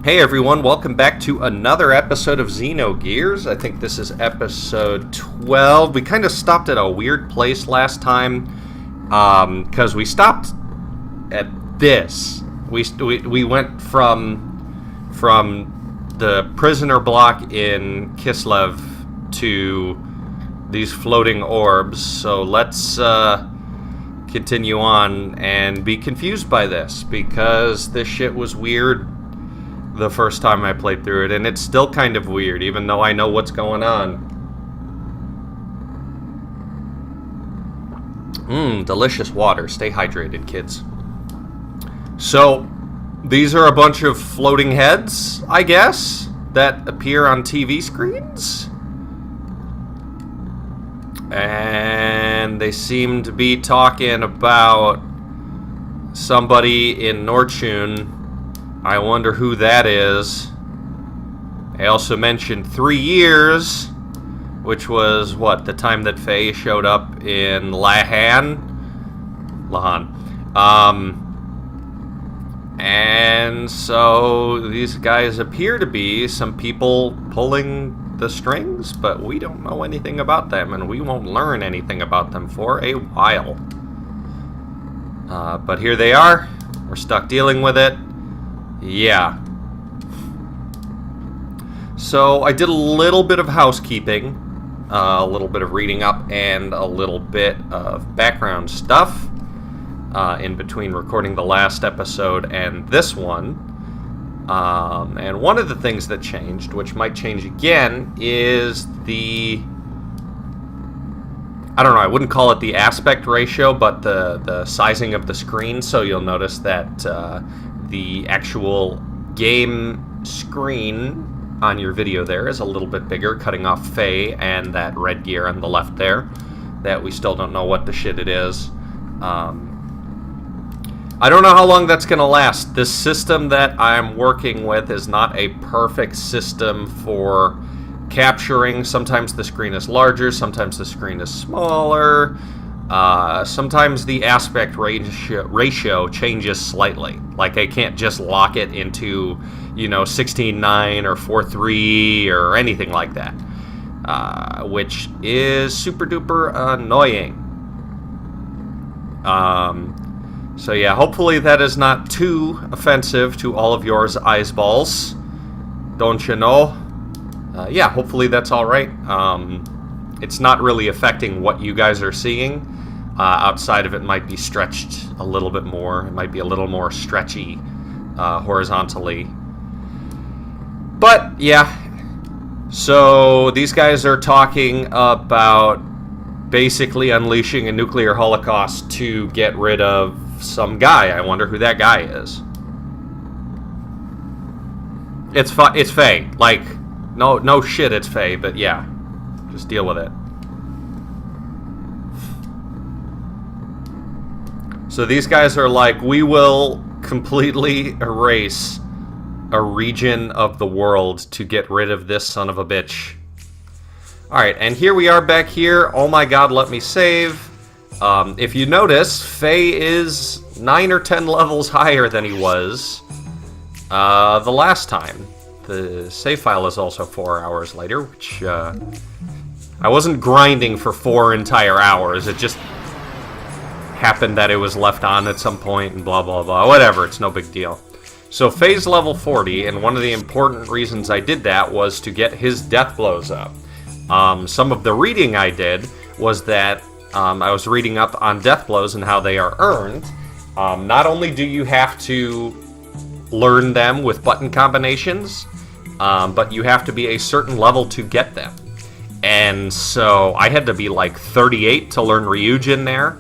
Hey everyone, welcome back to another episode of Xenogears. I think this is episode 12. We kind of stopped at a weird place last time, because we stopped at this. We went from the prisoner block in Kislev to these floating orbs, so let's continue on and be confused by this, because this shit was weird the first time I played through it, and it's still kind of weird, even though I know what's going on. Delicious water. Stay hydrated, kids. So, these are a bunch of floating heads, I guess, that appear on TV screens. And they seem to be talking about somebody in Nortune. I wonder who that is. I also mentioned 3 years, which was, what, the time that Faye showed up in Lahan? And so these guys appear to be some people pulling the strings, but we don't know anything about them, and we won't learn anything about them for a while. But here they are. We're stuck dealing with it. Yeah. So I did a little bit of housekeeping, a little bit of reading up, and a little bit of background stuff in between recording the last episode and this one. And one of the things that changed, which might change again, is the... I don't know, I wouldn't call it the aspect ratio, but the sizing of the screen. So you'll notice that the actual game screen on your video there is a little bit bigger, cutting off Faye and that red gear on the left there, that we still don't know what the shit it is. I don't know how long that's going to last. This system that I'm working with is not a perfect system for capturing. Sometimes the screen is larger, sometimes the screen is smaller. Sometimes the aspect ratio changes slightly. Like, I can't just lock it into, 16:9 or 4:3 or anything like that. Which is super duper annoying. So yeah, hopefully that is not too offensive to all of yours eyeballs. Don't you know? Yeah, hopefully that's alright. It's not really affecting what you guys are seeing. Outside of it might be stretched a little bit more. It might be a little more stretchy horizontally. But, yeah. So, these guys are talking about basically unleashing a nuclear holocaust to get rid of some guy. I wonder who that guy is. It's Faye. Like, no shit, it's Faye, but yeah. Just deal with it. So these guys are like, we will completely erase a region of the world to get rid of this son of a bitch. Alright, and here we are back here. Oh my god, let me save. If you notice, Faye is 9 or 10 levels higher than he was the last time. The save file is also 4 hours later, which I wasn't grinding for 4 entire hours. It just happened that it was left on at some point and blah blah blah. Whatever, it's no big deal. So Faye's level 40, and one of the important reasons I did that was to get his death blows up. Some of the reading I did was that I was reading up on death blows and how they are earned. Not only do you have to learn them with button combinations, but you have to be a certain level to get them. And so I had to be like 38 to learn Ryujin there.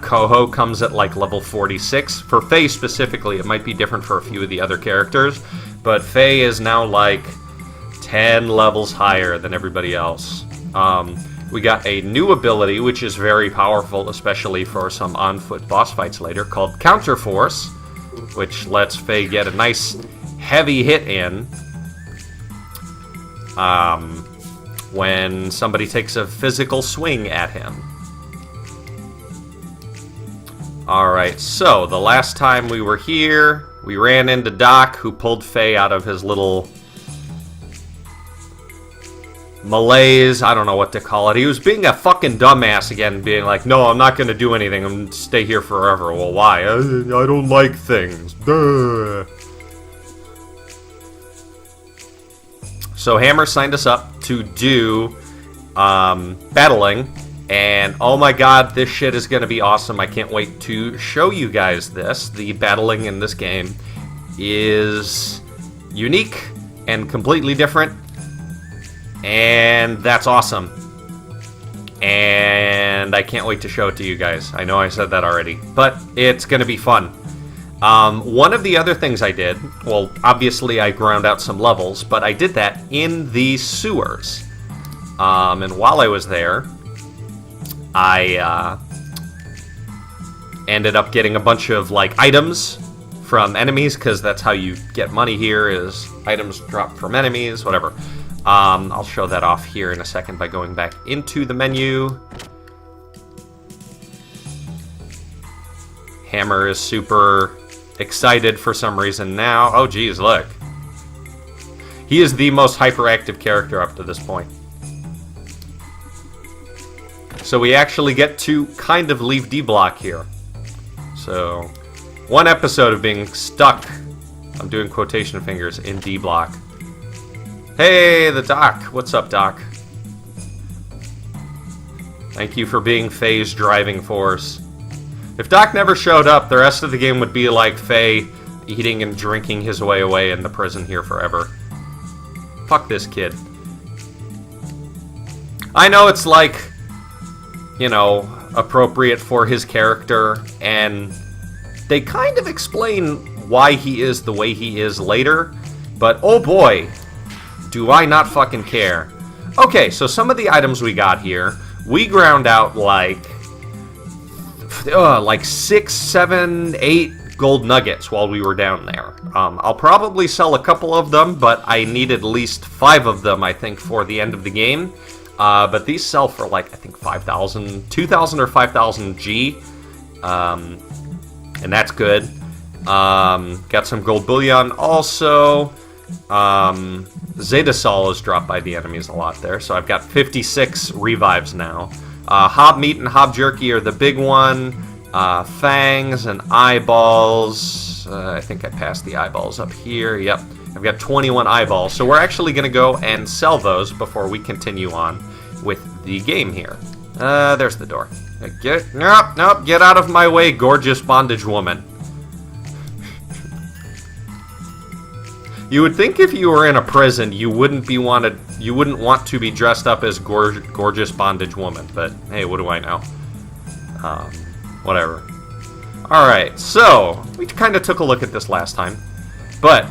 Koho comes at like level 46. For Faye specifically, it might be different for a few of the other characters, but Faye is now like 10 levels higher than everybody else. We got a new ability, which is very powerful, especially for some on-foot boss fights later, called Counter Force, which lets Faye get a nice heavy hit in when somebody takes a physical swing at him. Alright, so the last time we were here, We ran into Doc, who pulled Faye out of his little malaise. I don't know what to call it. He was being a fucking dumbass again, being like, no, I'm not going to do anything. I'm going to stay here forever. Well, why? I don't like things. Duh. So Hammer signed us up to do battling. And oh my god, this shit is going to be awesome. I can't wait to show you guys this. The battling in this game is unique and completely different. And that's awesome. And I can't wait to show it to you guys. I know I said that already, but it's going to be fun. One of the other things I did, well, obviously I ground out some levels, but I did that in the sewers. And while I was there, I ended up getting a bunch of, like, items from enemies, because that's how you get money here, is items dropped from enemies, whatever. I'll show that off here in a second by going back into the menu. Hammer is super excited for some reason now. Oh, geez, look. He is the most hyperactive character up to this point. So we actually get to kind of leave D-Block here. So, one episode of being stuck, I'm doing quotation fingers, in D-Block. Hey, the Doc. What's up, Doc? Thank you for being Faye's driving force. If Doc never showed up, the rest of the game would be like Faye eating and drinking his way away in the prison here forever. Fuck this kid. I know it's like, you know, appropriate for his character, and they kind of explain why he is the way he is later, but oh boy, do I not fucking care. Okay, so some of the items we got here, we ground out like 6, 7, 8 gold nuggets while we were down there. I'll probably sell a couple of them, but I need at least 5 of them, I think, for the end of the game. But these sell for, like, I think 5,000, 2,000 or 5,000 G. And that's good. Got some gold bullion also. Zeta Sol is dropped by the enemies a lot there, so I've got 56 revives now. Hob Meat and Hob Jerky are the big one. Fangs and eyeballs. I think I passed the eyeballs up here. Yep. I've got 21 eyeballs, so we're actually going to go and sell those before we continue on with the game here. There's the door. Nope, get out of my way, gorgeous bondage woman. You would think if you were in a prison, you wouldn't want to be dressed up as gorgeous bondage woman, but hey, what do I know? Whatever. Alright, so, we kind of took a look at this last time, but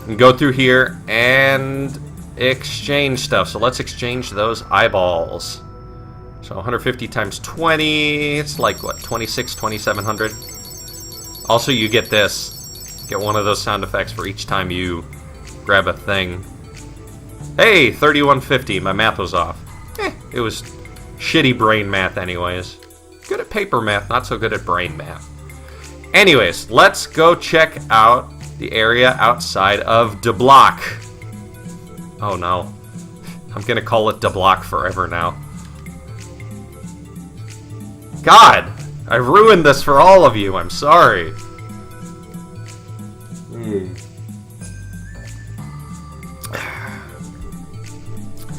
we can go through here and exchange stuff. So let's exchange those eyeballs. So 150 times 20, it's like, what, 2,700? Also, you get this. Get one of those sound effects for each time you grab a thing. Hey, 3150, my math was off. It was shitty brain math anyways. Good at paper math, not so good at brain math. Anyways, let's go check out the area outside of De Block. Oh no. I'm gonna call it De Block forever now. God! I ruined this for all of you, I'm sorry.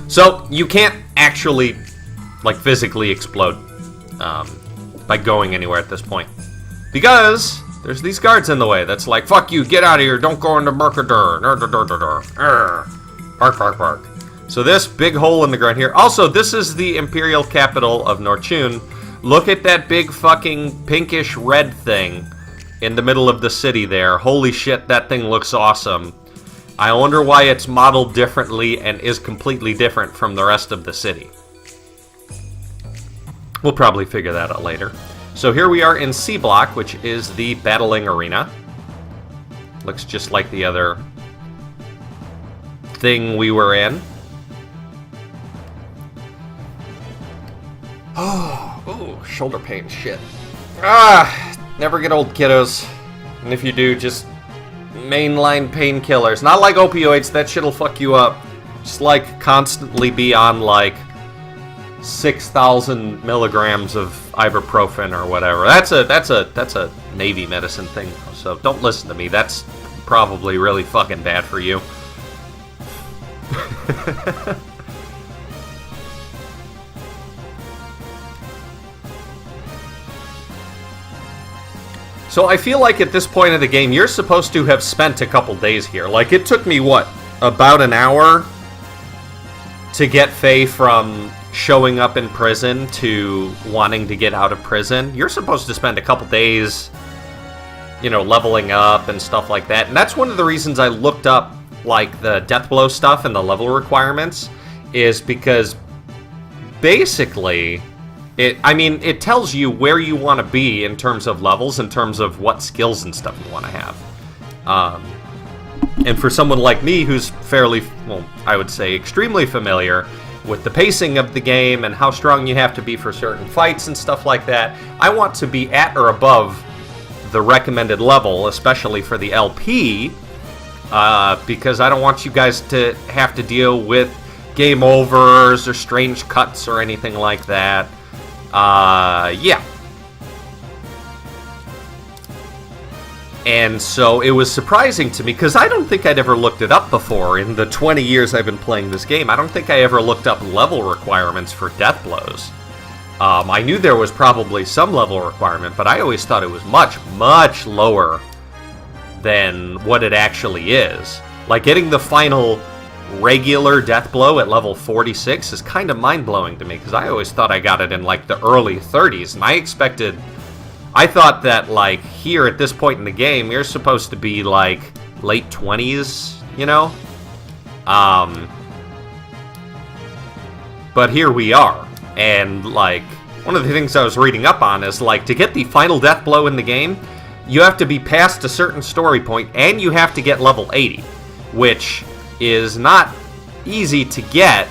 So, you can't actually, like, physically explode by going anywhere at this point. Because there's these guards in the way that's like, fuck you, get out of here, don't go into Mercadur. Bark, bark, bark. So this big hole in the ground here. Also, this is the imperial capital of Norchun. Look at that big fucking pinkish red thing in the middle of the city there. Holy shit, that thing looks awesome. I wonder why it's modeled differently and is completely different from the rest of the city. We'll probably figure that out later. So here we are in C Block, which is the battling arena. Looks just like the other thing we were in. Oh, shoulder pain, shit. Never get old, kiddos. And if you do, just mainline painkillers. Not like opioids, that shit'll fuck you up. Just like constantly be on like 6,000 milligrams of ibuprofen or whatever. That's a Navy medicine thing, so don't listen to me. That's probably really fucking bad for you. So I feel like at this point of the game, you're supposed to have spent a couple days here. Like, it took me, what, about an hour to get Faye from showing up in prison to wanting to get out of prison. You're supposed to spend a couple days, you know, leveling up and stuff like that. And that's one of the reasons I looked up, like, the Deathblow stuff and the level requirements, is because basically it tells you where you want to be in terms of levels, in terms of what skills and stuff you want to have. And for someone like me who's fairly, well, I would say extremely familiar with the pacing of the game and how strong you have to be for certain fights and stuff like that, I want to be at or above the recommended level, especially for the LP, because I don't want you guys to have to deal with game overs or strange cuts or anything like that. Yeah. And so it was surprising to me, because I don't think I'd ever looked it up before in the 20 years I've been playing this game. I don't think I ever looked up level requirements for death blows. I knew there was probably some level requirement, but I always thought it was much, much lower than what it actually is. Like, getting the final regular death blow at level 46 is kind of mind-blowing to me, because I always thought I got it in, like, the early 30s, and I thought that, like, here at this point in the game, you're supposed to be, like, late 20s, you know? But here we are. And, like, one of the things I was reading up on is, like, to get the final death blow in the game, you have to be past a certain story point, and you have to get level 80, which is not easy to get.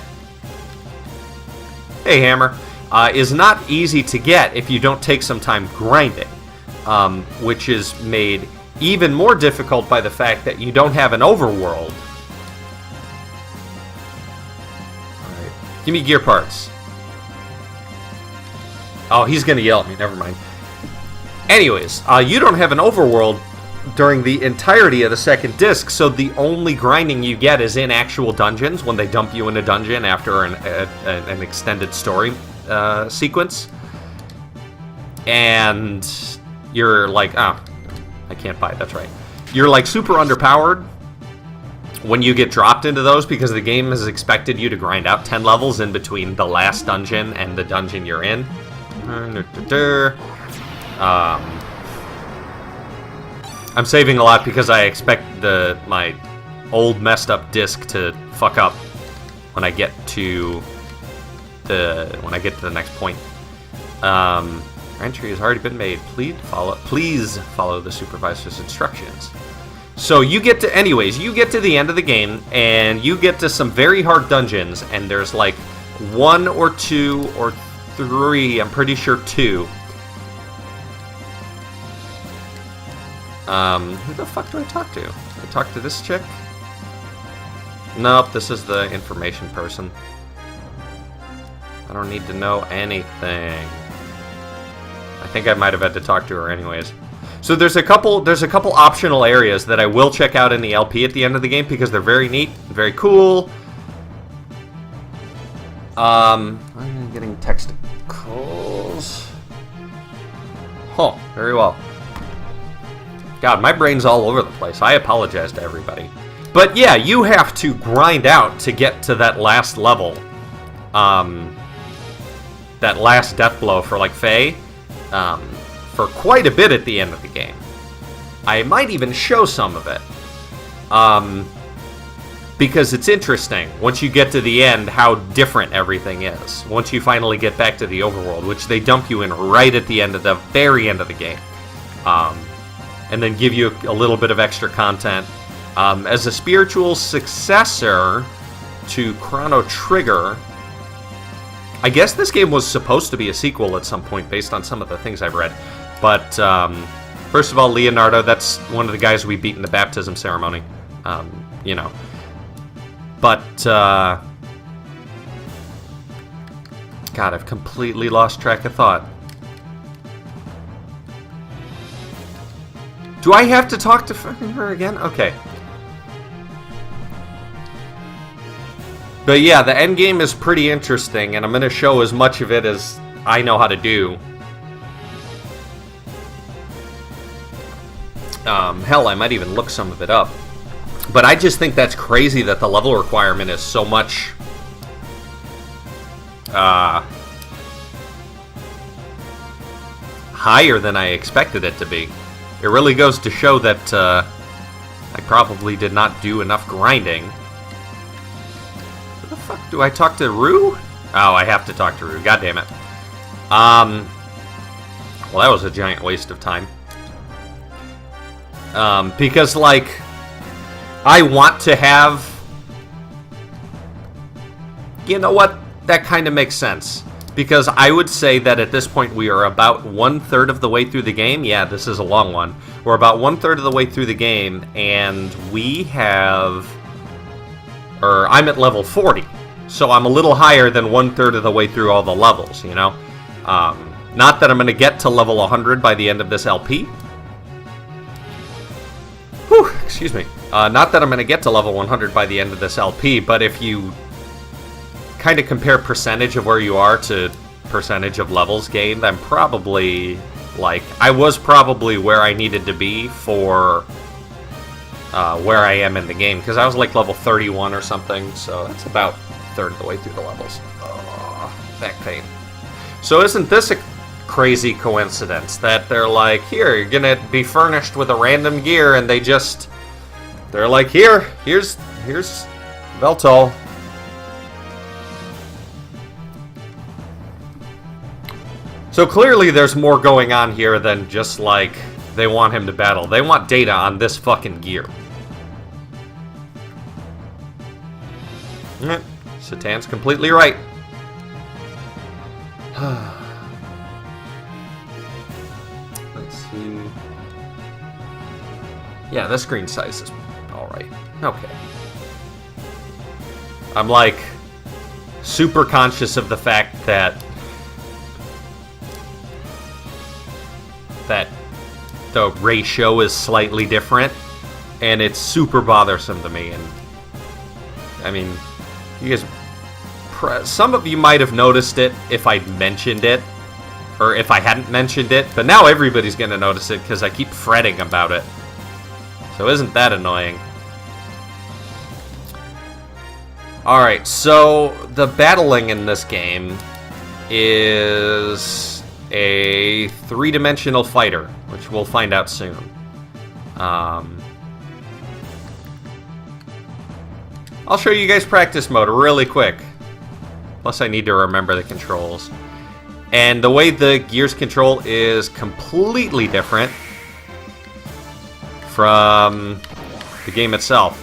Hey, Hammer. Is not easy to get if you don't take some time grinding, which is made even more difficult by the fact that you don't have an overworld. Alright, give me gear parts. Oh, he's gonna yell at me, never mind. Anyways, you don't have an overworld during the entirety of the second disc, so the only grinding you get is in actual dungeons, when they dump you in a dungeon after an extended story sequence, and you're like, oh, I can't buy it, that's right. You're like super underpowered when you get dropped into those, because the game has expected you to grind out 10 levels in between the last dungeon and the dungeon you're in. I'm saving a lot because I expect my old messed up disc to fuck up when I get to the next point. Entry has already been made. Please follow the supervisor's instructions. So you get to the end of the game, and you get to some very hard dungeons, and there's like 1 or 2 or 3, I'm pretty sure 2. Who the fuck do I talk to? Do I talk to this chick? Nope, this is the information person. I don't need to know anything. I think I might have had to talk to her anyways. So there's a couple optional areas that I will check out in the LP at the end of the game, because they're very neat, very cool. I'm getting text calls. Oh, very well. God, my brain's all over the place. I apologize to everybody. But yeah, you have to grind out to get to that last level. That last death blow for, like, Faye. For quite a bit at the end of the game. I might even show some of it. Because it's interesting, once you get to the end, how different everything is. Once you finally get back to the overworld, which they dump you in right at the end of the very end of the game. And then give you a little bit of extra content. As a spiritual successor to Chrono Trigger, I guess this game was supposed to be a sequel at some point based on some of the things I've read. But First of all, Leonardo, that's one of the guys we beat in the baptism ceremony. You know. But, God, I've completely lost track of thought. Do I have to talk to her again? Okay. But yeah, the end game is pretty interesting, and I'm going to show as much of it as I know how to do. Hell, I might even look some of it up. But I just think that's crazy that the level requirement is so much... higher than I expected it to be. It really goes to show that I probably did not do enough grinding. Who the fuck do I talk to? Rue? Oh, I have to talk to Rue. God damn it. Well, that was a giant waste of time. Because, like, I want to have... You know what? That kind of makes sense. Because I would say that at this point we are about 1/3 of the way through the game. Yeah, this is a long one. We're about 1/3 of the way through the game, and we have... Or, I'm at level 40. So I'm a little higher than 1/3 of the way through all the levels, you know? Not that I'm going to get to level 100 by the end of this LP. Whew, excuse me. Not that I'm going to get to level 100 by the end of this LP, but if you kind of compare percentage of where you are to percentage of levels gained, I'm probably, like, I was probably where I needed to be for where I am in the game, because I was like level 31 or something, so that's about a third of the way through the levels. Oh, back pain. So isn't this a crazy coincidence that they're like, here, you're gonna be furnished with a random gear, and they're like, here's Veltol. So clearly there's more going on here than just like they want him to battle. They want data on this fucking gear. Satan's completely right. Let's see. Yeah, the screen size is alright. Okay. I'm like super conscious of the fact that the ratio is slightly different, and it's super bothersome to me. And I mean, you guys, some of you might have noticed it if I'd mentioned it, or if I hadn't mentioned it, but now everybody's gonna notice it because I keep fretting about it. So isn't that annoying? Alright, so the battling in this game is a 3-dimensional fighter, which we'll find out soon. I'll show you guys practice mode really quick. Plus I need to remember the controls. And the way the gears control is completely different from the game itself.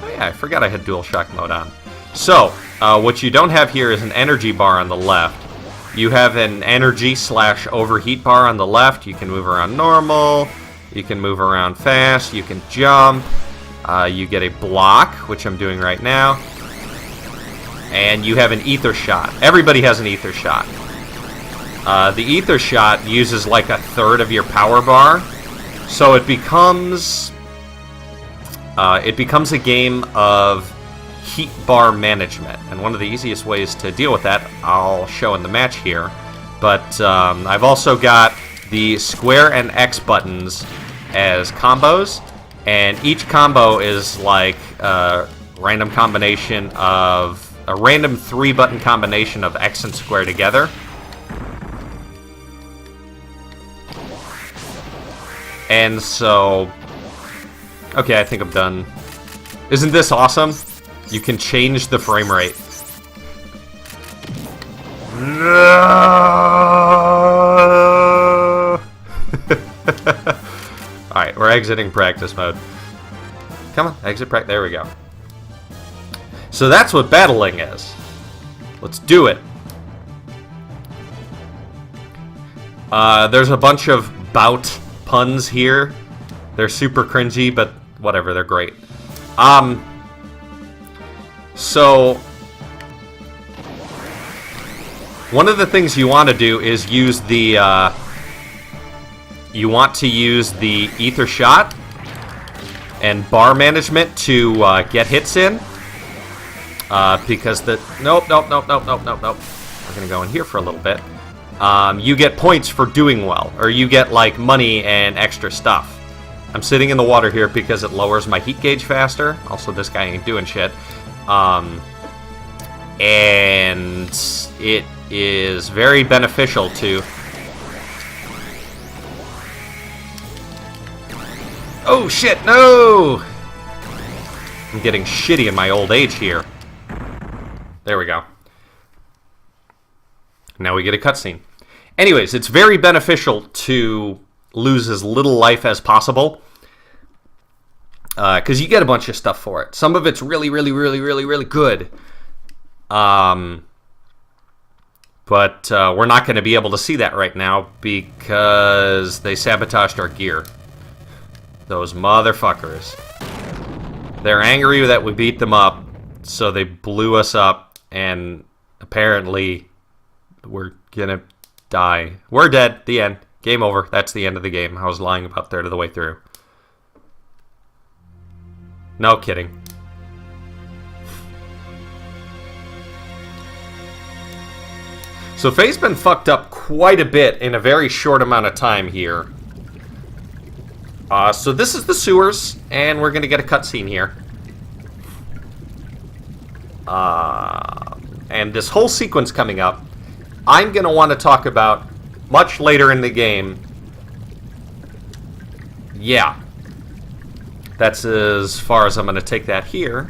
Oh yeah, I forgot I had DualShock mode on. So, what you don't have here is an energy bar on the left. You have an energy/overheat bar on the left. You can move around normal. You can move around fast. You can jump. You get a block, which I'm doing right now. And you have an ether shot. Everybody has an ether shot. The ether shot uses like 1/3 of your power bar. So it becomes a game of heat bar management, and one of the easiest ways to deal with that I'll show in the match here, but I've also got the square and X buttons as combos, and each combo is like a random combination of a random 3-button combination of X and square together. And so, okay, I think I'm done. Isn't this awesome? You can change the frame rate. No! Alright, we're exiting practice mode. Come on, exit practice. There we go. So that's what battling is. Let's do it. There's a bunch of bout puns here. They're super cringy, but whatever, they're great. So one of the things you want to do is use the you want to use the ether shot and bar management to get hits in. Because the nope. We're gonna go in here for a little bit. You get points for doing well, or you get like money and extra stuff. I'm sitting in the water here because it lowers my heat gauge faster. Also, this guy ain't doing shit. And it is very beneficial to... Oh shit, no! I'm getting shitty in my old age here. There we go. Now we get a cutscene. Anyways, it's very beneficial to lose as little life as possible. Because you get a bunch of stuff for it. Some of it's really good. But we're not going to be able to see that right now because they sabotaged our gear. Those motherfuckers. They're angry that we beat them up, so they blew us up, and apparently we're gonna die. We're dead. The end. Game over. That's the end of the game. I was lying about a third of the way through. No kidding. So Faye's been fucked up quite a bit in a very short amount of time here. So this is the sewers, and we're gonna get a cutscene here. And this whole sequence coming up, I'm gonna want to talk about much later in the game. Yeah. That's as far as I'm going to take that here.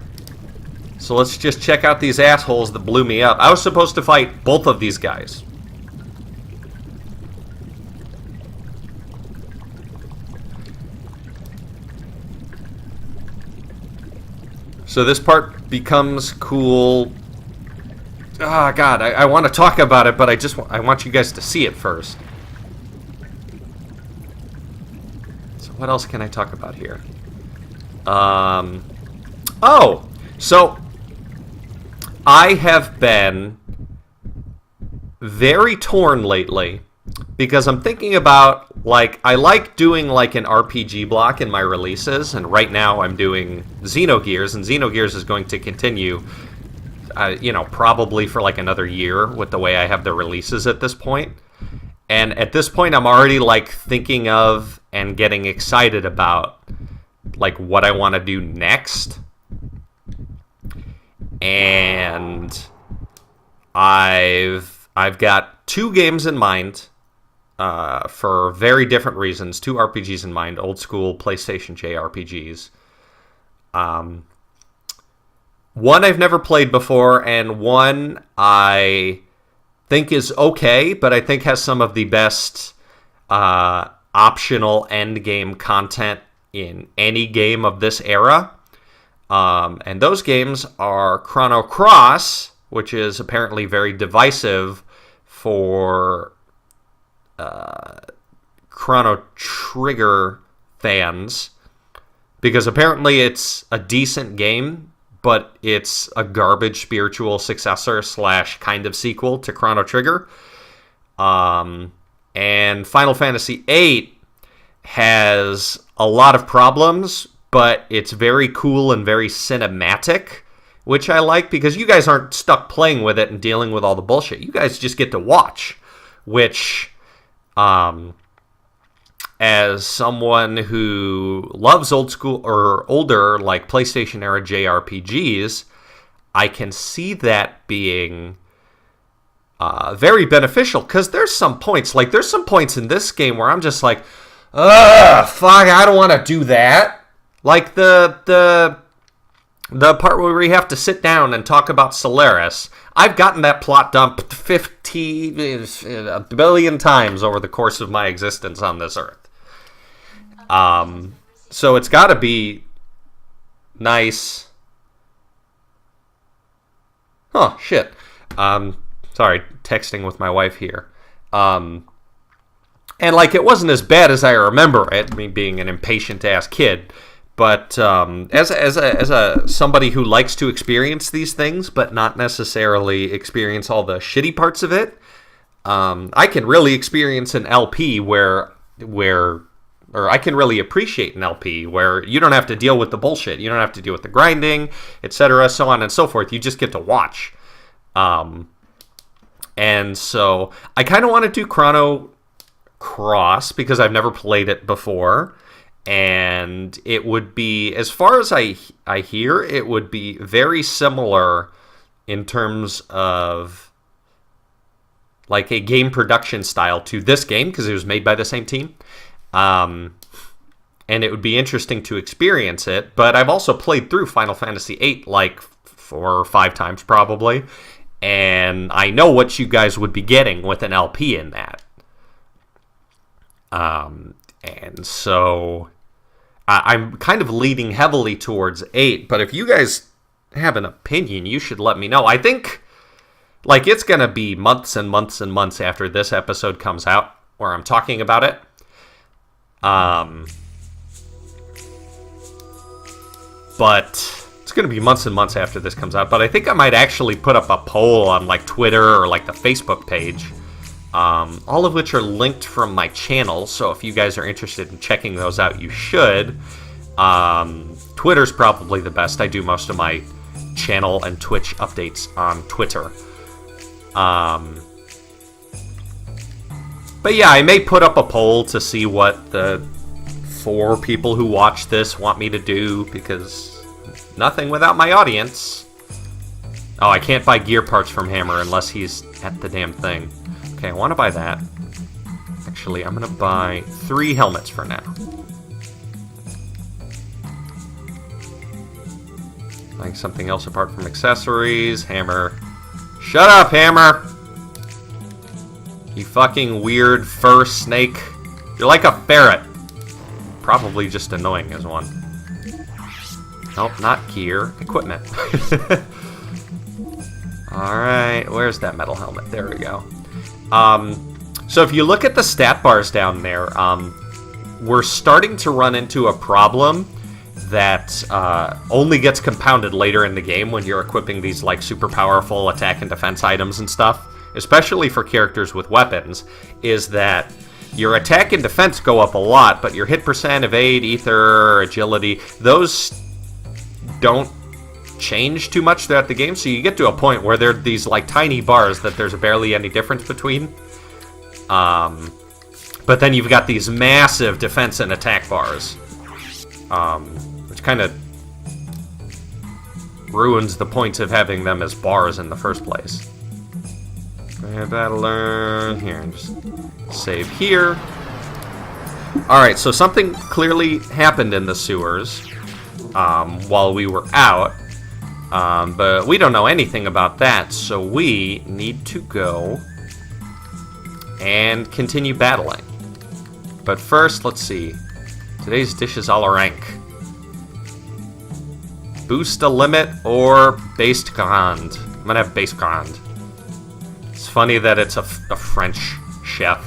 So let's just check out these assholes that blew me up. I was supposed to fight both of these guys. So this part becomes cool. Ah, God, I want to talk about it, but I want you guys to see it first. So what else can I talk about here? Oh, so I have been very torn lately because I'm thinking about, like, I like doing like an RPG block in my releases, and right now I'm doing Xenogears, and Xenogears is going to continue, you know, probably for like another year with the way I have the releases at this point. And at this point, I'm already like thinking of and getting excited about like what I want to do next. And I've got two games in mind for very different reasons. Two RPGs in mind, old school PlayStation JRPGs. One I've never played before, and one I think is okay, but I think has some of the best optional endgame content in any game of this era. And those games are Chrono Cross, which is apparently very divisive for Chrono Trigger fans, because apparently it's a decent game, but it's a garbage spiritual successor / kind of sequel to Chrono Trigger. And Final Fantasy VIII has a lot of problems, but it's very cool and very cinematic, which I like because you guys aren't stuck playing with it and dealing with all the bullshit. You guys just get to watch, which, as someone who loves old school or older, like PlayStation era JRPGs, I can see that being very beneficial, because there's some points in this game where I'm just like, ugh, fuck, I don't want to do that. Like the part where we have to sit down and talk about Solaris. I've gotten that plot dumped 1 billion times over the course of my existence on this earth. So it's got to be nice. Oh, shit. Sorry, texting with my wife here. And, like, it wasn't as bad as I remember it, me being an impatient-ass kid. But as somebody who likes to experience these things, but not necessarily experience all the shitty parts of it, I can really experience an LP or I can really appreciate an LP where you don't have to deal with the bullshit. You don't have to deal with the grinding, etc., so on and so forth. You just get to watch. And so I kind of want to do Chrono Cross because I've never played it before. And it would be, as far as I hear, it would be very similar in terms of like a game production style to this game because it was made by the same team. And it would be interesting to experience it. But I've also played through Final Fantasy VIII like 4 or 5 times probably. And I know what you guys would be getting with an LP in that. And so I'm kind of leaning heavily towards 8, but if you guys have an opinion, you should let me know. I think, like, it's going to be months and months and months after this episode comes out where I'm talking about it. But it's going to be months and months after this comes out, but I think I might actually put up a poll on, like, Twitter or, like, the Facebook page. All of which are linked from my channel, so if you guys are interested in checking those out, you should. Twitter's probably the best. I do most of my channel and Twitch updates on Twitter. But yeah, I may put up a poll to see what the 4 people who watch this want me to do, because nothing without my audience. Oh, I can't buy gear parts from Hammer unless he's at the damn thing. Okay, I want to buy that. Actually, I'm going to buy 3 helmets for now. Buying something else apart from accessories. Hammer. Shut up, Hammer! You fucking weird fur snake. You're like a ferret. Probably just annoying as one. Nope, not gear. Equipment. Alright, where's that metal helmet? There we go. So if you look at the stat bars down there, we're starting to run into a problem that only gets compounded later in the game when you're equipping these like super powerful attack and defense items and stuff, especially for characters with weapons, is that your attack and defense go up a lot, but your hit percent, evade, ether, agility, those don't change too much throughout the game, so you get to a point where there are these like tiny bars that there's barely any difference between. But then you've got these massive defense and attack bars, which kind of ruins the point of having them as bars in the first place. Battler here, and just save here. Alright, so something clearly happened in the sewers while we were out. But we don't know anything about that, so we need to go and continue battling. But first, let's see. Today's dish is all rank. Boost a limit or based grande. I'm gonna have based grande. It's funny that it's a French chef.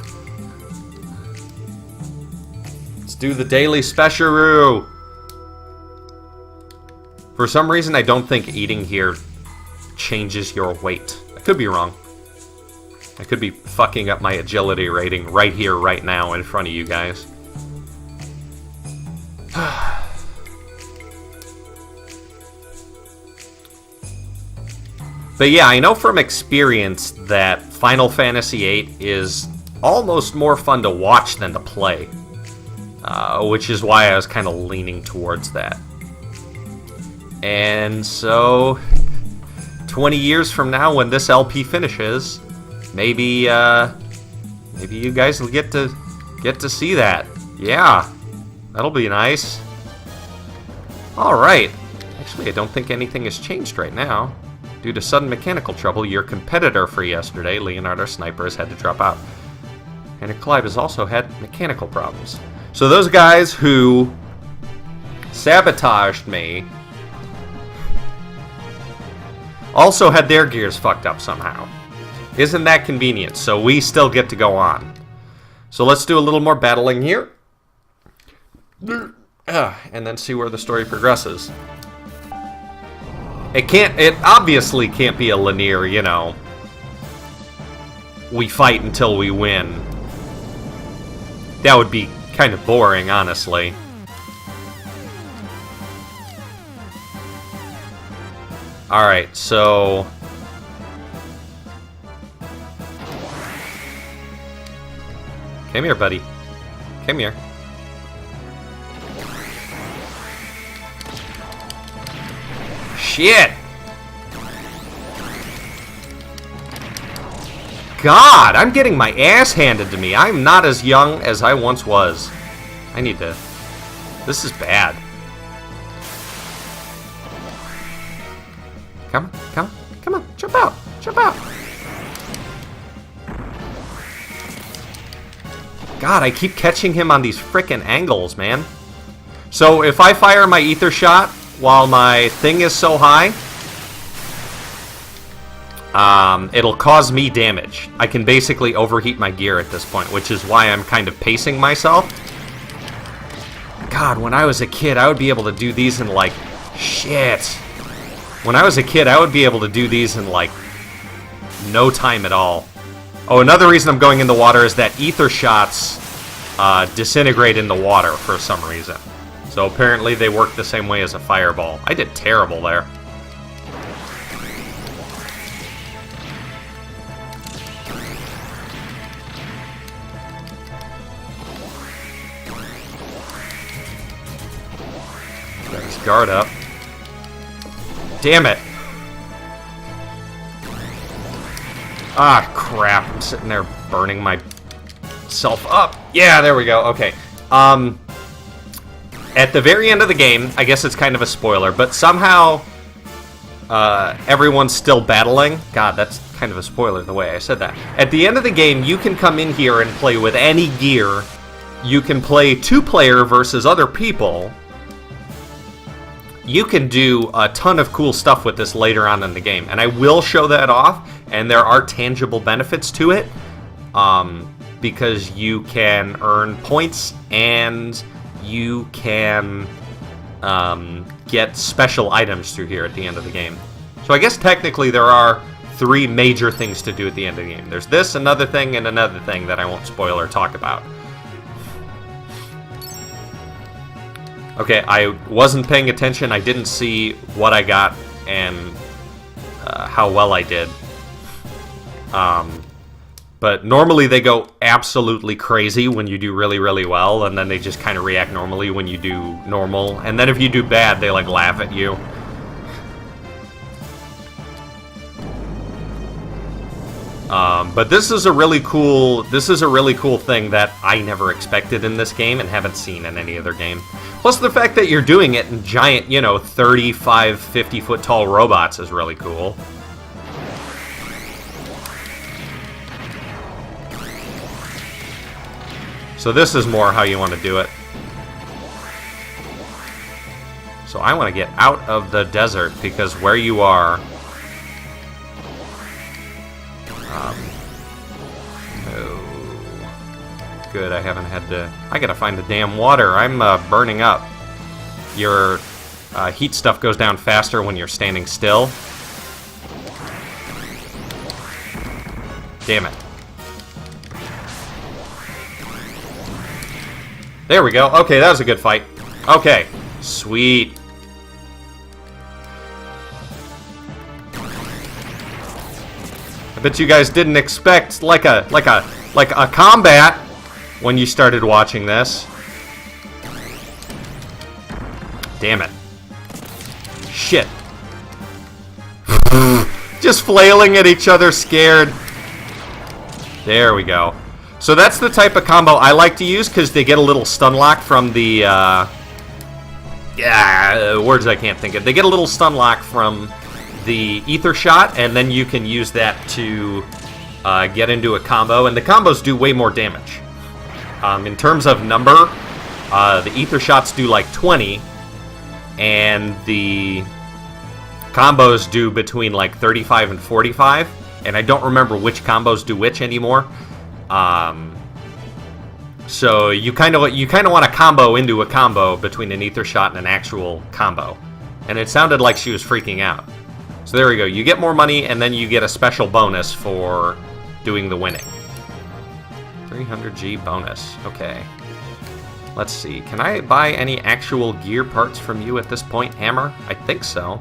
Let's do the daily special. For some reason, I don't think eating here changes your weight. I could be wrong. I could be fucking up my agility rating right here, right now, in front of you guys. But yeah, I know from experience that Final Fantasy VIII is almost more fun to watch than to play. Which is why I was kind of leaning towards that. And so, 20 years from now, when this LP finishes, maybe you guys will get to see that. Yeah, that'll be nice. All right. Actually, I don't think anything has changed right now. Due to sudden mechanical trouble, your competitor for yesterday, Leonardo Sniper, has had to drop out. And Clive has also had mechanical problems. So those guys who sabotaged me also had their gears fucked up somehow. Isn't that convenient? So we still get to go on. So let's do a little more battling here. And then see where the story progresses. It obviously can't be a linear, you know, we fight until we win. That would be kind of boring, honestly. Alright, so... Come here, buddy. Come here. Shit! God, I'm getting my ass handed to me. I'm not as young as I once was. I need to... This is bad. Come on, come on, come on. Jump out, jump out. God, I keep catching him on these frickin' angles, man. So if I fire my ether shot while my thing is so high, it'll cause me damage. I can basically overheat my gear at this point, which is why I'm kind of pacing myself. God, when I was a kid, I would be able to do these in, like, shit. When I was a kid, I would be able to do these in, like, no time at all. Oh, another reason I'm going in the water is that ether shots disintegrate in the water for some reason. So apparently they work the same way as a fireball. I did terrible there. Got his guard up. Damn it! Ah, crap. I'm sitting there burning myself up. Yeah, there we go. Okay. At the very end of the game, I guess it's kind of a spoiler, but somehow everyone's still battling. God, that's kind of a spoiler the way I said that. At the end of the game, you can come in here and play with any gear. You can play two-player versus other people. You can do a ton of cool stuff with this later on in the game, and I will show that off, and there are tangible benefits to it, because you can earn points, and you can get special items through here at the end of the game. So I guess technically there are 3 major things to do at the end of the game. There's this, another thing, and another thing that I won't spoil or talk about. Okay, I wasn't paying attention. I didn't see what I got and how well I did. But normally they go absolutely crazy when you do really, really well, and then they just kind of react normally when you do normal. And then if you do bad, they like laugh at you. But this is a really cool thing that I never expected in this game and haven't seen in any other game. Plus the fact that you're doing it in giant, you know, 35, 50 foot tall robots is really cool. So this is more how you want to do it. So I want to get out of the desert because where you are... no. Good, I haven't had to... I gotta find the damn water. I'm burning up. Your heat stuff goes down faster when you're standing still. Damn it. There we go. Okay, that was a good fight. Okay, sweet. I bet you guys didn't expect like a combat when you started watching this. Damn it. Shit. Just flailing at each other, scared. There we go. So that's the type of combo I like to use because they get a little stun lock from the words I can't think of. They get a little stun lock from the ether shot, and then you can use that to get into a combo, and the combos do way more damage. In terms of number, the ether shots do like 20, and the combos do between like 35 and 45, and I don't remember which combos do which anymore. So you kind of want to combo into a combo between an ether shot and an actual combo. And it sounded like she was freaking out. So there we go. You get more money, and then you get a special bonus for doing the winning. 300G bonus. Okay. Let's see. Can I buy any actual gear parts from you at this point, Hammer? I think so.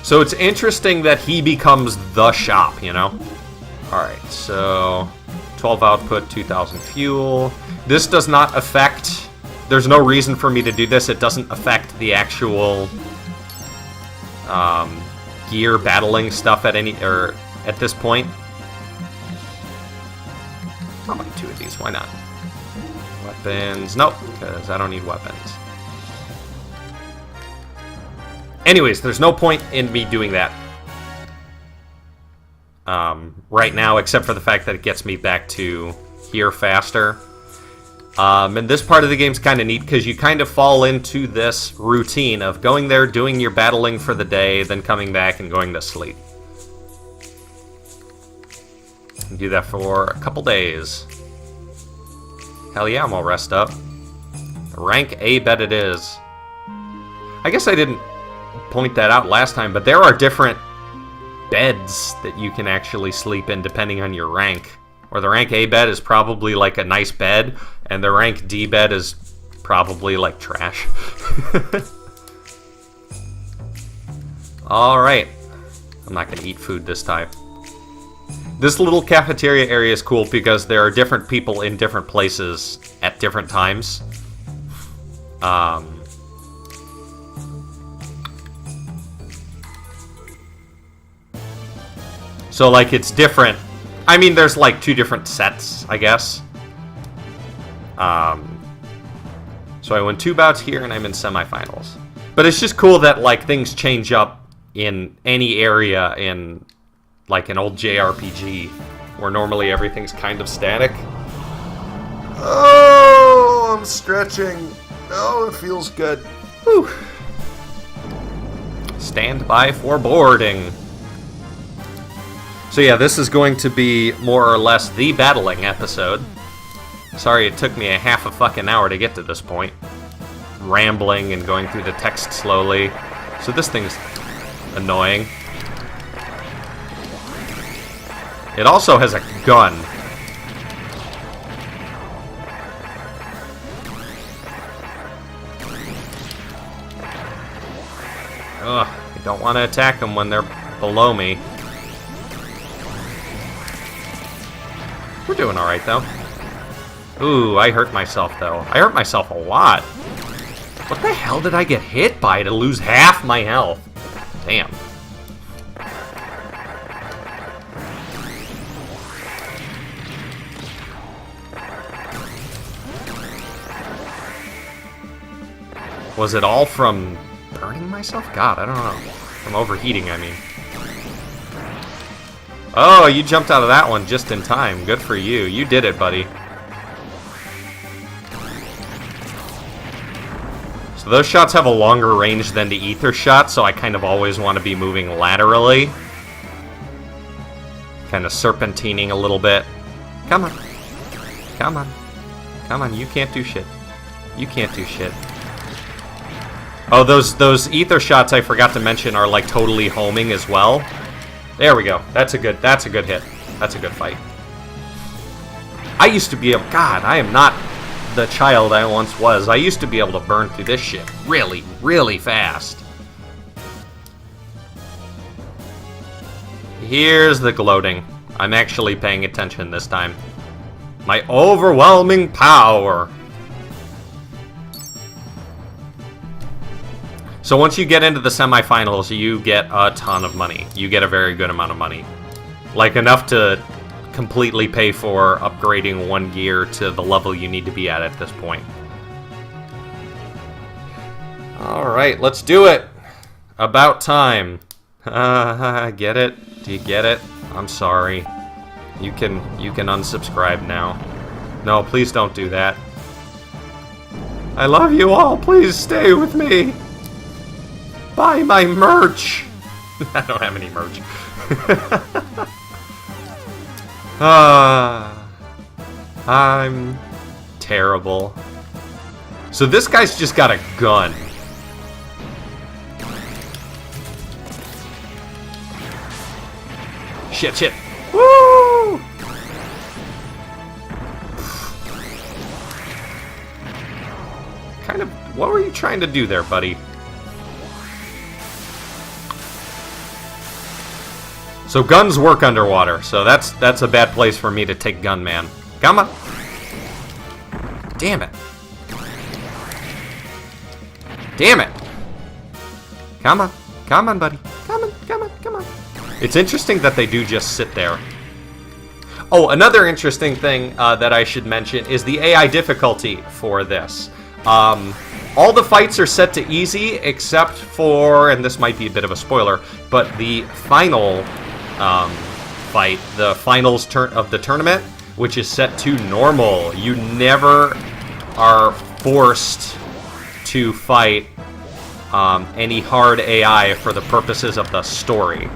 So it's interesting that he becomes the shop, you know? Alright, so 12 output, 2,000 fuel. This does not affect... There's no reason for me to do this. It doesn't affect the actual gear battling stuff at this point. I'll buy 2 of these. Why not? Weapons. Nope, because I don't need weapons. Anyways, there's no point in me doing that right now, except for the fact that it gets me back to here faster. And this part of the game's kind of neat, because you kind of fall into this routine of going there, doing your battling for the day, then coming back and going to sleep. You do that for a couple days. Hell yeah, I'm all rest up. Rank A bet it is. I guess I didn't point that out last time, but there are different beds that you can actually sleep in depending on your rank. Or the rank A bed is probably like a nice bed, and the rank D bed is probably like trash. Alright. I'm not going to eat food this time. This little cafeteria area is cool because there are different people in different places at different times. So, like, it's different. I mean, there's, like, 2 different sets, I guess. So I won 2 bouts here, and I'm in semifinals. But it's just cool that, like, things change up in any area in, like, an old JRPG, where normally everything's kind of static. Oh, I'm stretching. Oh, it feels good. Whew. Stand by for boarding. So yeah, this is going to be more or less the battling episode. Sorry it took me a half a fucking hour to get to this point. Rambling and going through the text slowly. So this thing's annoying. It also has a gun. Ugh, I don't want to attack them when they're below me. We're doing alright, though. Ooh, I hurt myself, though. I hurt myself a lot. What the hell did I get hit by to lose half my health? Damn. Was it all from burning myself? God, I don't know. From overheating, I mean. Oh, you jumped out of that one just in time. Good for you. You did it, buddy. So those shots have a longer range than the ether shot, so I kind of always want to be moving laterally. Kind of serpentining a little bit. Come on. Come on. Come on, you can't do shit. You can't do shit. Oh, those ether shots I forgot to mention are like totally homing as well. There we go. That's a good hit. That's a good fight. I used to be able... God, I am not the child I once was. I used to be able to burn through this shit really, really fast. Here's the gloating. I'm actually paying attention this time. My overwhelming power. So once you get into the semifinals, you get a ton of money. You get a very good amount of money. Like enough to completely pay for upgrading one gear to the level you need to be at this point. Alright, let's do it! About time. Get it? Do you get it? I'm sorry. You can unsubscribe now. No, please don't do that. I love you all. Please stay with me. Buy my merch! I don't have any merch. I'm terrible. So this guy's just got a gun. Shit, shit. Woo! Kind of, what were you trying to do there, buddy? So guns work underwater, so that's a bad place for me to take Gunman. Come on. Damn it. Damn it. Come on. Come on, buddy. Come on, come on, come on. It's interesting that they do just sit there. Oh, another interesting thing that I should mention is the AI difficulty for this. All the fights are set to easy except for, and this might be a bit of a spoiler, but the final fight, the finals of the tournament, which is set to normal. You never are forced to fight any hard AI for the purposes of the story.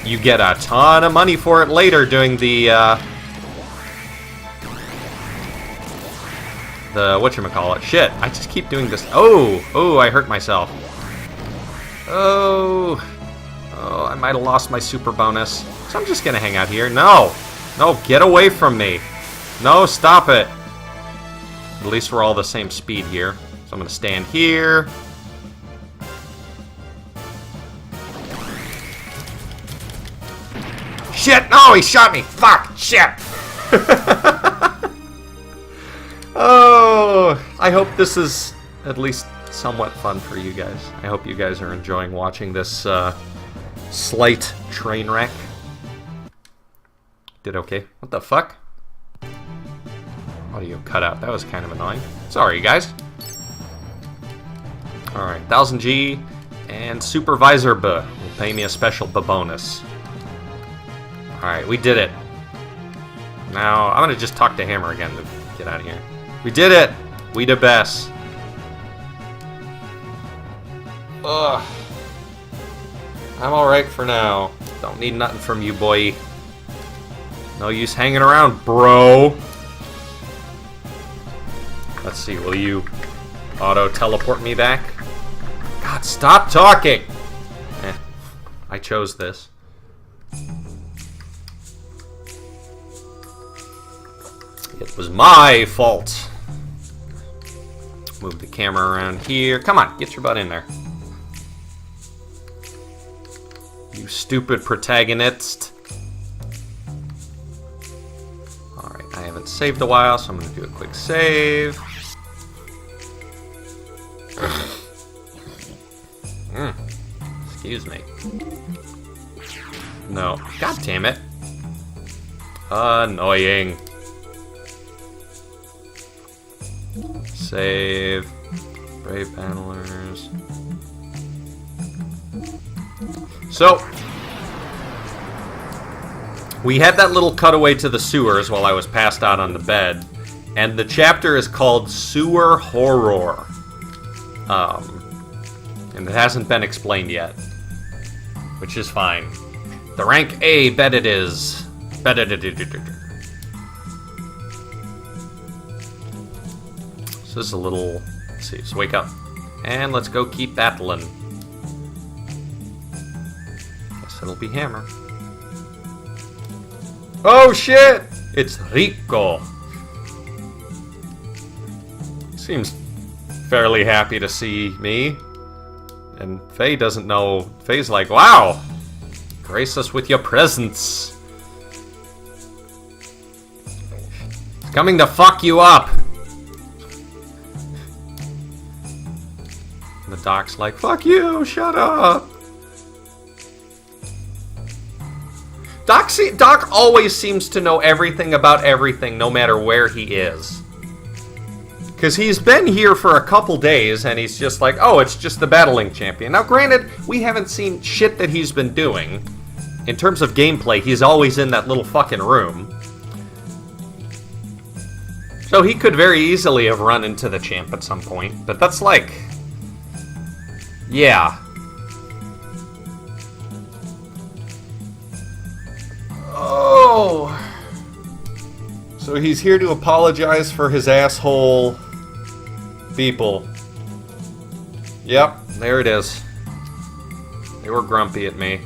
You get a ton of money for it later doing the whatchamacallit. Shit, I just keep doing this. Oh, I hurt myself. Oh, I might have lost my super bonus. So I'm just gonna hang out here. No, get away from me. No, stop it. At least we're all the same speed here. So I'm gonna stand here. Shit, no, he shot me. Fuck, shit. Oh, I hope this is at least somewhat fun for you guys. I hope you guys are enjoying watching this slight train wreck. Did okay. What the fuck? Audio cut out. That was kind of annoying. Sorry, guys. Alright, 1000 G and Supervisor B will pay me a special bonus. Alright, we did it. Now, I'm gonna just talk to Hammer again to get out of here. We did it! We the best. Ugh. I'm alright for now. Don't need nothing from you, boy. No use hanging around, bro. Let's see, will you auto-teleport me back? God, stop talking! I chose this. It was my fault. Move the camera around here. Come on, get your butt in there. You stupid protagonist. Alright, I haven't saved a while, so I'm going to do a quick save. Excuse me. No. God damn it. Annoying. Save. Brave battlers. So, we had that little cutaway to the sewers while I was passed out on the bed, and the chapter is called Sewer Horror. And it hasn't been explained yet, which is fine. The rank A bet it is. Bet it. So this is a little... Let's see, so wake up. And let's go keep battling. Guess it'll be Hammer. Oh shit! It's Rico. Seems fairly happy to see me. And Faye doesn't know. Faye's like, wow! Grace us with your presence. He's coming to fuck you up! The Doc's like, fuck you, shut up. Doc always seems to know everything about everything, no matter where he is. Because he's been here for a couple days, and he's just like, oh, it's just the battling champion. Now, granted, we haven't seen shit that he's been doing. In terms of gameplay, he's always in that little fucking room. So he could very easily have run into the champ at some point, but that's like... Yeah. go! So he's here to apologize for his asshole people. Yep, there it is. They were grumpy at me.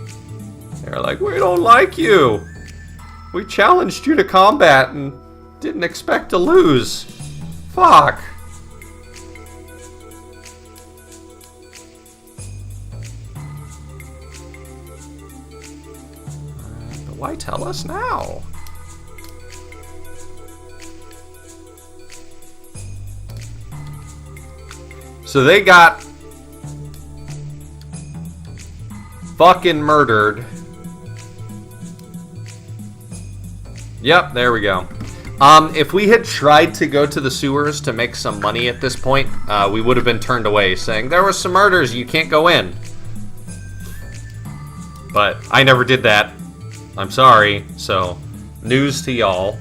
They were like, we don't like you! We challenged you to combat and didn't expect to lose. Fuck. But why tell us now? So they got fucking murdered. Yep, there we go. If we had tried to go to the sewers to make some money at this point, we would have been turned away, saying, there were some murders, you can't go in. But I never did that. I'm sorry, so news to y'all.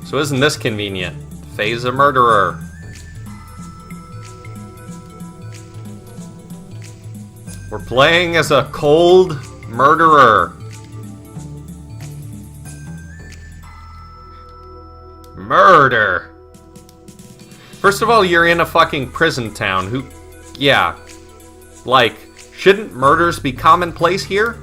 So isn't this convenient? Faye's a murderer. We're playing as a cold murderer. Murder. First of all, you're in a fucking prison town. Who... Yeah. Like, shouldn't murders be commonplace here?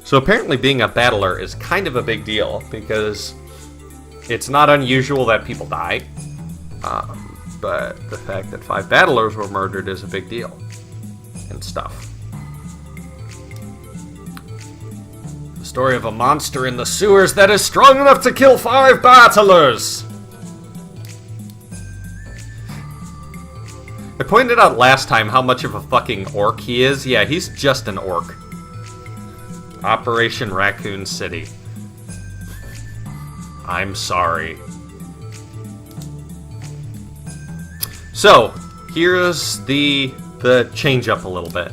So apparently being a battler is kind of a big deal, because it's not unusual that people die, but the fact that 5 battlers were murdered is a big deal, and stuff. The story of a monster in the sewers that is strong enough to kill 5 battlers! I pointed out last time how much of a fucking orc he is. Yeah, he's just an orc. Operation Raccoon City. I'm sorry. So, here's the change up a little bit.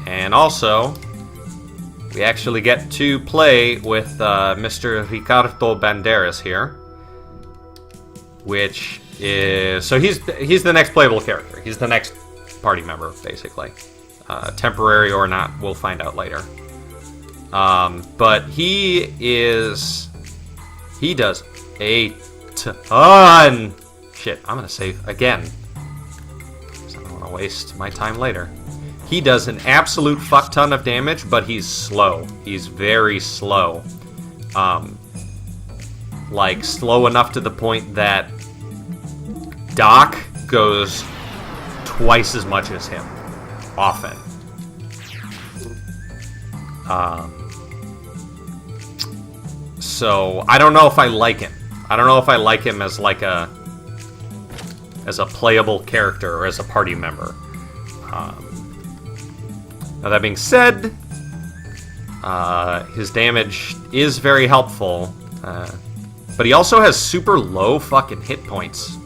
And also, we actually get to play with Mr. Ricardo Banderas here. Which is... So he's the next playable character. He's the next party member, basically. Temporary or not, we'll find out later. But he does a ton. Shit, I'm gonna save again, because I don't want to waste my time later. He does an absolute fuck ton of damage, but he's slow. He's very slow. Like, slow enough to the point that Doc goes twice as much as him. Often. So I don't know if I like him. I don't know if I like him as like a playable character or as a party member. Now that being said, his damage is very helpful, but he also has super low fucking hit points.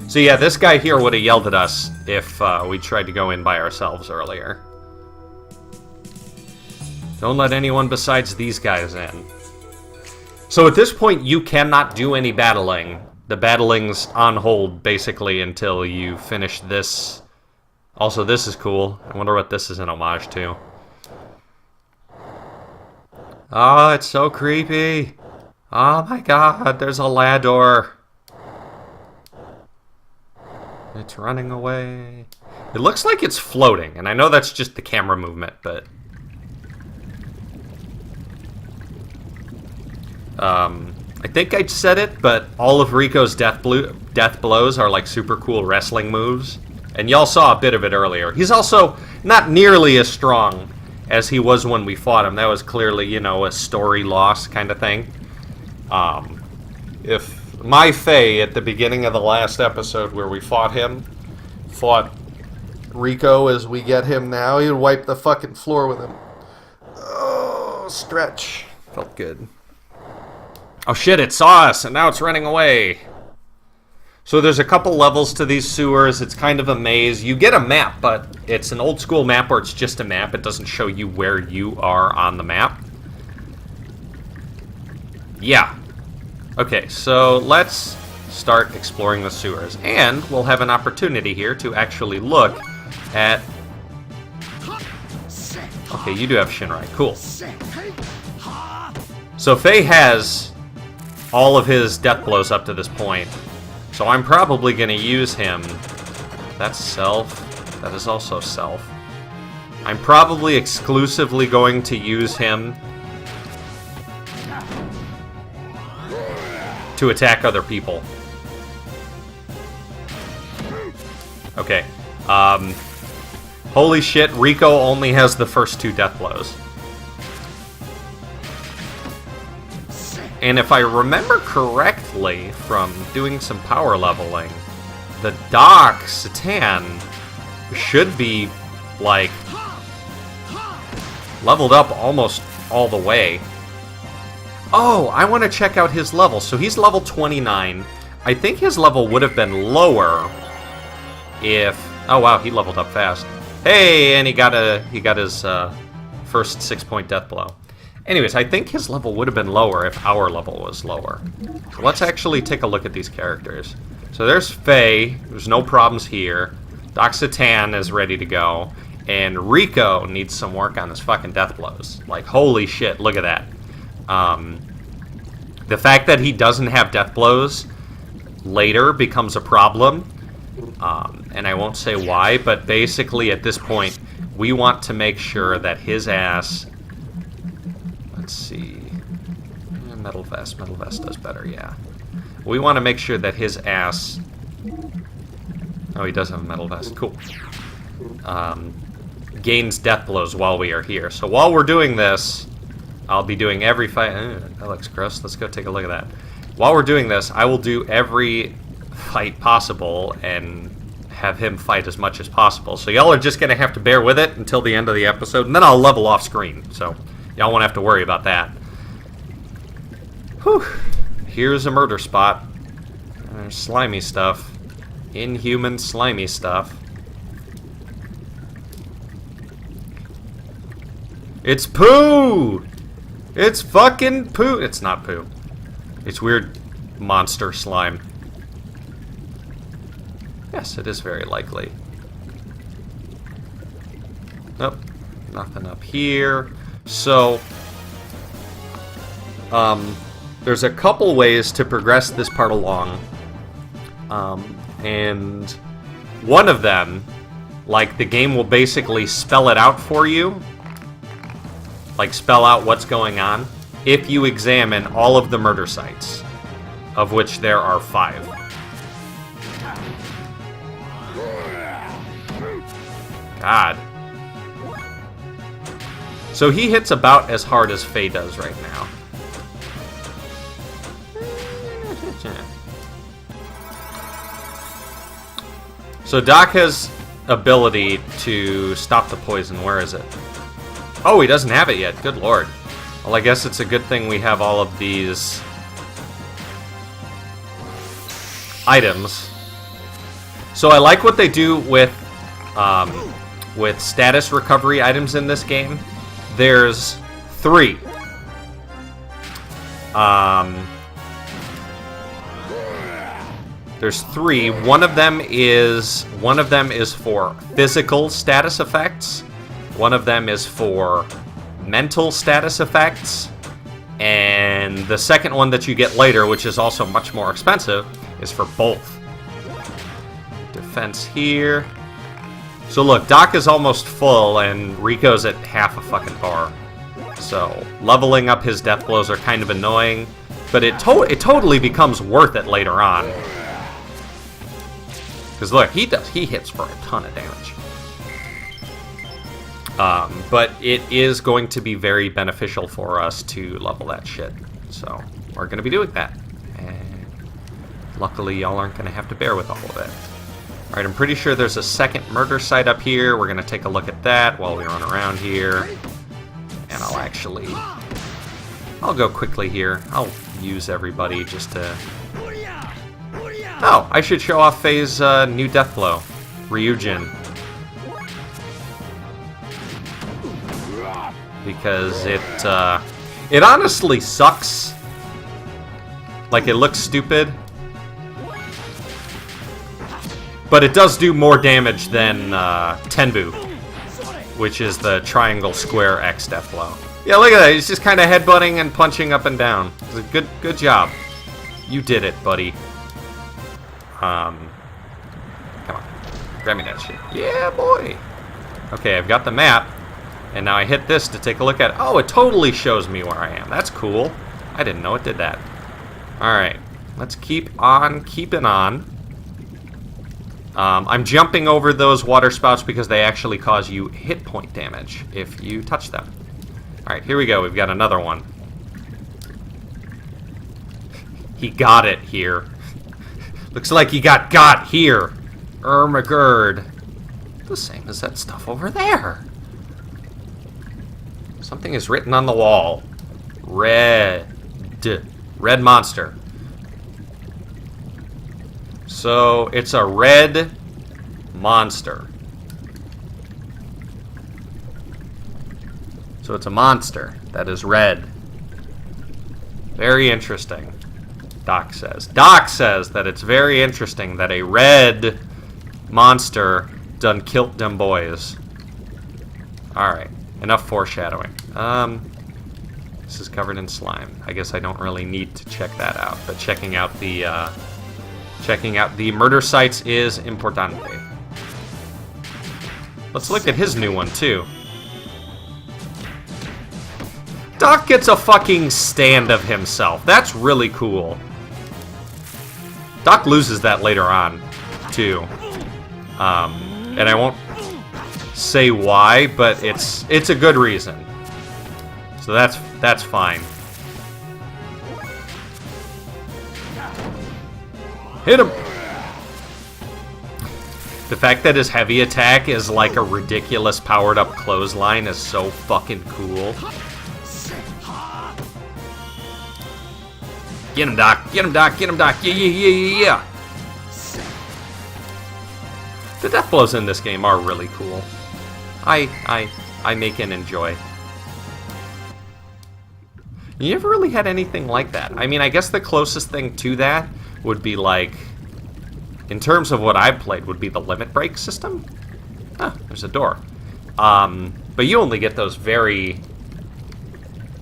So yeah, this guy here would have yelled at us if we tried to go in by ourselves earlier. Don't let anyone besides these guys in. So at this point, you cannot do any battling. The battling's on hold, basically, until you finish this. Also, this is cool. I wonder what this is an homage to. Oh, it's so creepy. Oh my god, there's a ladder. It's running away. It looks like it's floating, and I know that's just the camera movement, but... I think I said it, but all of Rico's death blows are like super cool wrestling moves. And y'all saw a bit of it earlier. He's also not nearly as strong as he was when we fought him. That was clearly, you know, a story loss kind of thing. If my Faye at the beginning of the last episode where we fought him, fought Rico as we get him now, he would wipe the fucking floor with him. Oh, stretch. Felt good. Oh shit, it saw us, and now it's running away. So there's a couple levels to these sewers. It's kind of a maze. You get a map, but it's an old school map where it's just a map. It doesn't show you where you are on the map. Yeah. Okay, so let's start exploring the sewers. And we'll have an opportunity here to actually look at... Okay, you do have Shinrai. Cool. So Faye has all of his death blows up to this point. So I'm probably going to use him. That's self. That is also self. I'm probably exclusively going to use him to attack other people. Okay. Holy shit, Rico only has the first 2 death blows. And if I remember correctly from doing some power leveling, the Doc Satan should be, like, leveled up almost all the way. Oh, I want to check out his level. So he's level 29. I think his level would have been lower if... Oh wow, he leveled up fast. Hey, and he got his first 6-point death blow. Anyways, I think his level would have been lower if our level was lower. So let's actually take a look at these characters. So there's Faye. There's no problems here. Doc Satan is ready to go. And Rico needs some work on his fucking death blows. Like, holy shit, look at that. The fact that he doesn't have death blows later becomes a problem. And I won't say why, but basically at this point, we want to make sure that his ass... Let's see... Metal Vest does better, yeah. We want to make sure that his ass... Oh, he does have a Metal Vest, cool. Gains death blows while we are here. So while we're doing this, I'll be doing every fight... that looks gross, let's go take a look at that. While we're doing this, I will do every fight possible and have him fight as much as possible. So y'all are just going to have to bear with it until the end of the episode, and then I'll level off screen. So y'all won't have to worry about that. Whew. Here's a murder spot. There's slimy stuff. Inhuman slimy stuff. It's poo! It's fucking poo! It's not poo. It's weird monster slime. Yes, it is very likely. Nope. Nothing up here. So, there's a couple ways to progress this part along. And one of them, like, the game will basically spell it out for you. Like, spell out what's going on, if you examine all of the murder sites, of which there are 5. God. So he hits about as hard as Faye does right now. So Doc has ability to stop the poison. Where is it? Oh, he doesn't have it yet. Good lord. Well, I guess it's a good thing we have all of these items. So I like what they do with status recovery items in this game. There's 3. There's 3. One of them is for physical status effects. One of them is for mental status effects. And the second one that you get later, which is also much more expensive, is for both. Defense here. So look, Doc is almost full, and Rico's at half a fucking bar. So leveling up his death blows are kind of annoying, but it totally becomes worth it later on. Because look, he hits for a ton of damage. But it is going to be very beneficial for us to level that shit. So we're going to be doing that. And luckily, y'all aren't going to have to bear with all of it. Alright, I'm pretty sure there's a second murder site up here. We're going to take a look at that while we run around here. And I'll go quickly here. I'll use everybody just to... Oh, I should show off Faye's new death blow. Ryujin. Because it honestly sucks Like, it looks stupid. But it does do more damage than Tenbu, which is the triangle square X death blow. Yeah, look at that. He's just kind of headbutting and punching up and down. It's a good job. You did it, buddy. Come on. Grab me that shit. Yeah, boy. Okay, I've got the map. And now I hit this to take a look at it. Oh, it totally shows me where I am. That's cool. I didn't know it did that. Alright. Let's keep on keeping on. I'm jumping over those water spouts because they actually cause you hit point damage if you touch them. Alright, here we go. We've got another one. He got it here. Looks like he got here. Ermagerd. The same as that stuff over there. Something is written on the wall. Red. Red monster. So, it's a red monster. So it's a monster that is red. Very interesting, Doc says. Doc says that it's very interesting that a red monster done kilt them boys. Alright, enough foreshadowing. This is covered in slime. I guess I don't really need to check that out, but checking out the murder sites is importante. Let's look at his new one, too. Doc gets a fucking stand of himself. That's really cool. Doc loses that later on, too. And I won't say why, but it's a good reason. So that's fine. Hit him! The fact that his heavy attack is like a ridiculous powered up clothesline is so fucking cool. Get him, Doc! Get him, Doc! Get him, Doc! Yeah! The death blows in this game are really cool. I make and enjoy. You never really had anything like that. I mean, I guess the closest thing to that would be like, in terms of what I've played, would be the limit break system. Ah, there's a door. But you only get those very...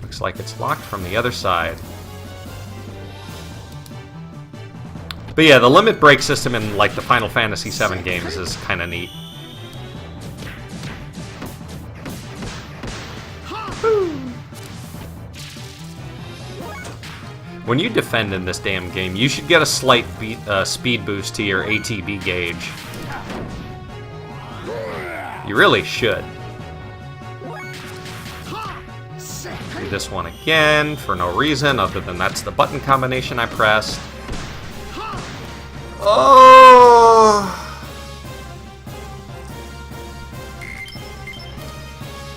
Looks like it's locked from the other side. But yeah, the limit break system in like the Final Fantasy VII games is kind of neat. When you defend in this damn game, you should get a slight speed boost to your ATB gauge. You really should. Do this one again for no reason other than that's the button combination I pressed. Oh!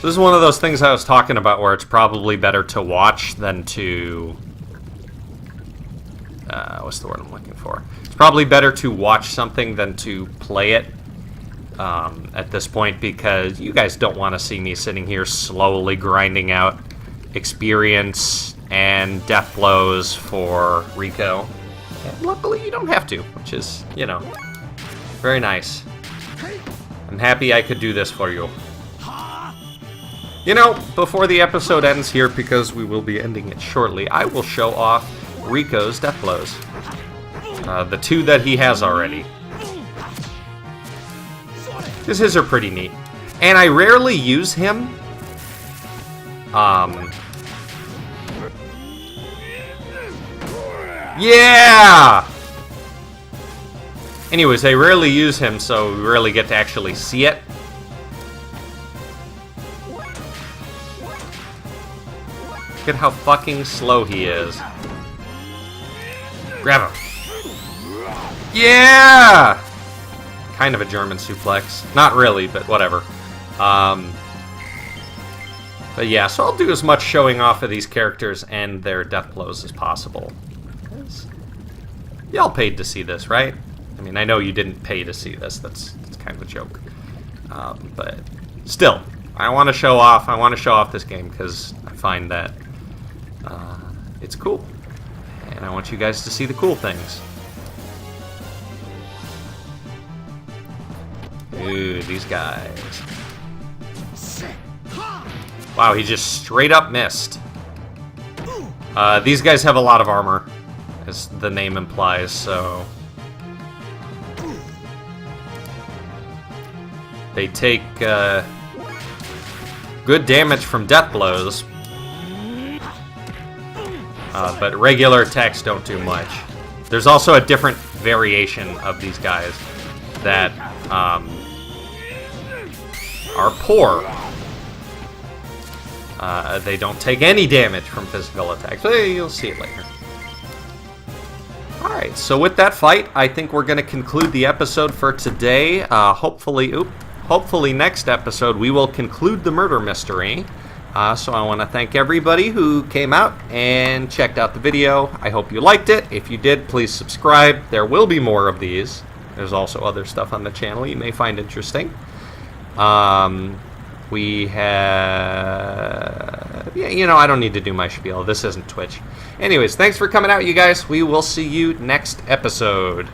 This is one of those things I was talking about where it's probably better to watch than to... what's the word I'm looking for? It's probably better to watch something than to play it at this point, because you guys don't want to see me sitting here slowly grinding out experience and death blows for Rico. And luckily, you don't have to, which is, you know, very nice. I'm happy I could do this for you. You know, before the episode ends here, because we will be ending it shortly, I will show off Rico's death blows. The two that he has already. Because his are pretty neat. And I rarely use him. Yeah! Anyways, I rarely use him, so we rarely get to actually see it. Look at how fucking slow he is. Grab him. Yeah! Kind of a German suplex. Not really, but whatever. But yeah, so I'll do as much showing off of these characters and their death blows as possible. Y'all paid to see this, right? I mean, I know you didn't pay to see this. That's kind of a joke. But still, I want to show off. I want to show off this game because I find that it's cool. And I want you guys to see the cool things. Ooh, these guys. Wow, he just straight up missed. These guys have a lot of armor, as the name implies, so... They take good damage from death blows, but regular attacks don't do much. There's also a different variation of these guys that are poor. They don't take any damage from physical attacks. You'll see it later. Alright, so with that fight, I think we're going to conclude the episode for today. Hopefully next episode we will conclude the murder mystery. So I want to thank everybody who came out and checked out the video. I hope you liked it. If you did, please subscribe. There will be more of these. There's also other stuff on the channel you may find interesting. We have... Yeah, you know, I don't need to do my spiel. This isn't Twitch. Anyways, thanks for coming out, you guys. We will see you next episode.